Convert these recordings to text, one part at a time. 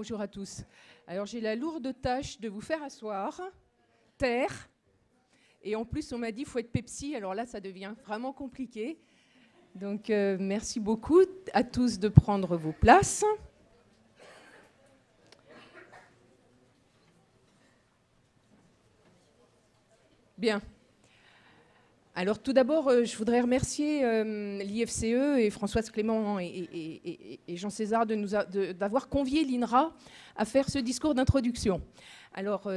Bonjour à tous. Alors j'ai la lourde tâche de vous faire asseoir, taire, et en plus on m'a dit qu'il faut être Pepsi, alors là ça devient vraiment compliqué. Donc merci beaucoup à tous de prendre vos places. Bien. Alors tout d'abord, je voudrais remercier l'IFCE et Françoise Clément et Jean César d'avoir convié l'INRA à faire ce discours d'introduction. Alors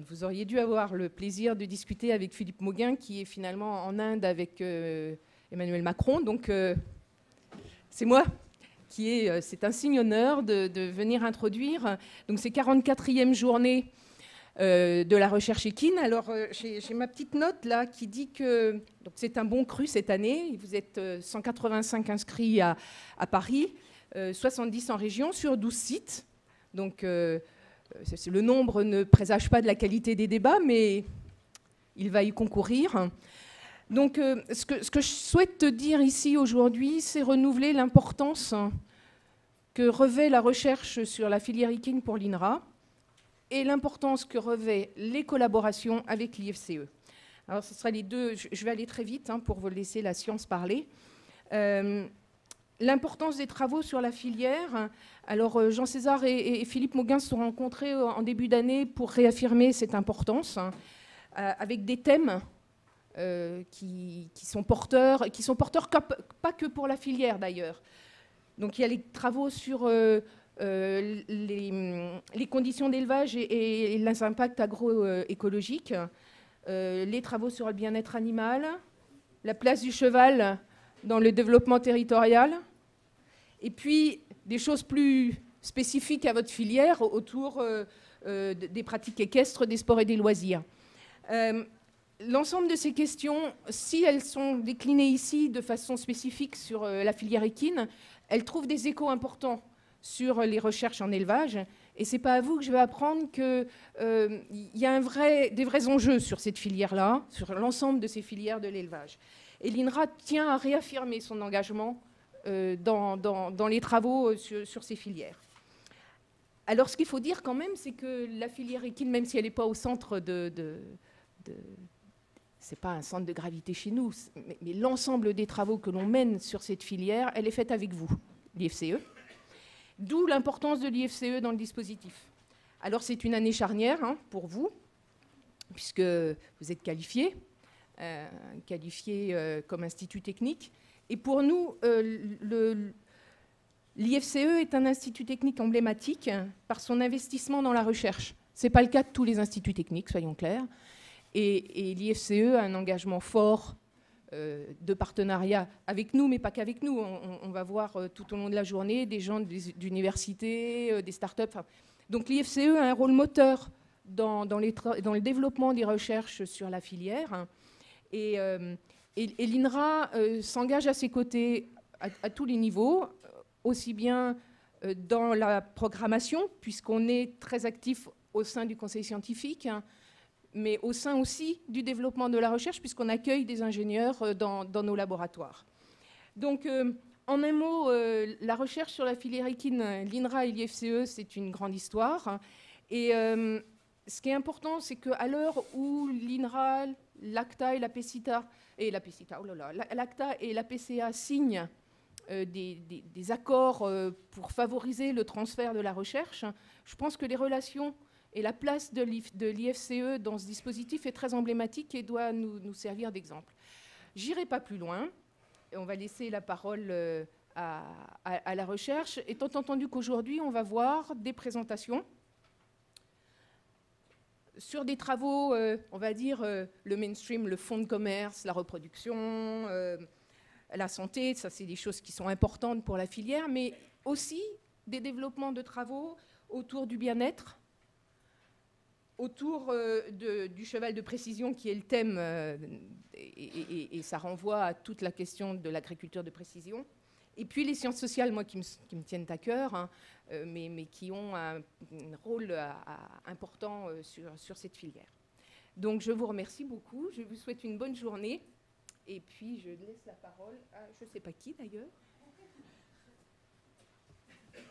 vous auriez dû avoir le plaisir de discuter avec Philippe Mauguin, qui est finalement en Inde avec Emmanuel Macron. Donc c'est moi c'est un signe honneur de venir introduire donc ces 44e journées de la recherche équine. Alors, j'ai ma petite note là qui dit que c'est un bon cru cette année. Vous êtes 185 inscrits à Paris, 70 en région sur 12 sites. Donc, le nombre ne présage pas de la qualité des débats, mais il va y concourir. Donc, ce que je souhaite te dire ici aujourd'hui, c'est renouveler l'importance que revêt la recherche sur la filière équine pour l'INRA, et l'importance que revêt les collaborations avec l'IFCE. Alors, ce sera les deux. Je vais aller très vite pour vous laisser la science parler. L'importance des travaux sur la filière. Alors, Jean César et Philippe Mauguin se sont rencontrés en début d'année pour réaffirmer cette importance, avec des thèmes qui sont porteurs pas que pour la filière d'ailleurs. Donc, il y a les travaux sur les conditions d'élevage et les impacts agroécologiques, les travaux sur le bien-être animal, la place du cheval dans le développement territorial, et puis des choses plus spécifiques à votre filière autour des pratiques équestres, des sports et des loisirs. L'ensemble de ces questions, si elles sont déclinées ici de façon spécifique sur la filière équine, elles trouvent des échos importants sur les recherches en élevage. Et ce n'est pas à vous que je vais apprendre qu'il y a des vrais enjeux sur cette filière-là, sur l'ensemble de ces filières de l'élevage. Et l'INRA tient à réaffirmer son engagement dans les travaux sur ces filières. Alors, ce qu'il faut dire quand même, c'est que la filière équine, même si elle n'est pas au centre c'est pas un centre de gravité chez nous, mais l'ensemble des travaux que l'on mène sur cette filière, elle est faite avec vous, l'IFCE. D'où l'importance de l'IFCE dans le dispositif. Alors c'est une année charnière pour vous, puisque vous êtes qualifiés comme institut technique. Et pour nous, l'IFCE est un institut technique emblématique par son investissement dans la recherche. Ce n'est pas le cas de tous les instituts techniques, soyons clairs. Et l'IFCE a un engagement fort de partenariat avec nous, mais pas qu'avec nous. On va voir tout au long de la journée des gens d'universités, des startups. Donc l'IFCE a un rôle moteur dans le développement des recherches sur la filière. Et l'INRA s'engage à ses côtés à tous les niveaux, aussi bien dans la programmation, puisqu'on est très actif au sein du conseil scientifique, mais au sein aussi du développement de la recherche, puisqu'on accueille des ingénieurs dans nos laboratoires. Donc, en un mot, la recherche sur la filière équine, l'INRA et l'IFCE, c'est une grande histoire. Et ce qui est important, c'est qu'à l'heure où l'INRA, l'ACTA et la PCA, l'ACTA et la PCA signent des accords pour favoriser le transfert de la recherche, je pense que les relations et la place de l'IFCE dans ce dispositif est très emblématique et doit nous servir d'exemple. J'irai pas plus loin. On va laisser la parole à la recherche, étant entendu qu'aujourd'hui, on va voir des présentations sur des travaux, on va dire, le mainstream, le fonds de commerce, la reproduction, la santé, ça c'est des choses qui sont importantes pour la filière, mais aussi des développements de travaux autour du bien-être, autour du cheval de précision qui est le thème, et ça renvoie à toute la question de l'agriculture de précision. Et puis les sciences sociales, moi, qui me tiennent à cœur, mais qui ont un rôle important sur cette filière. Donc je vous remercie beaucoup, je vous souhaite une bonne journée, et puis je laisse la parole à je ne sais pas qui d'ailleurs.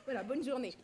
Voilà, bonne journée.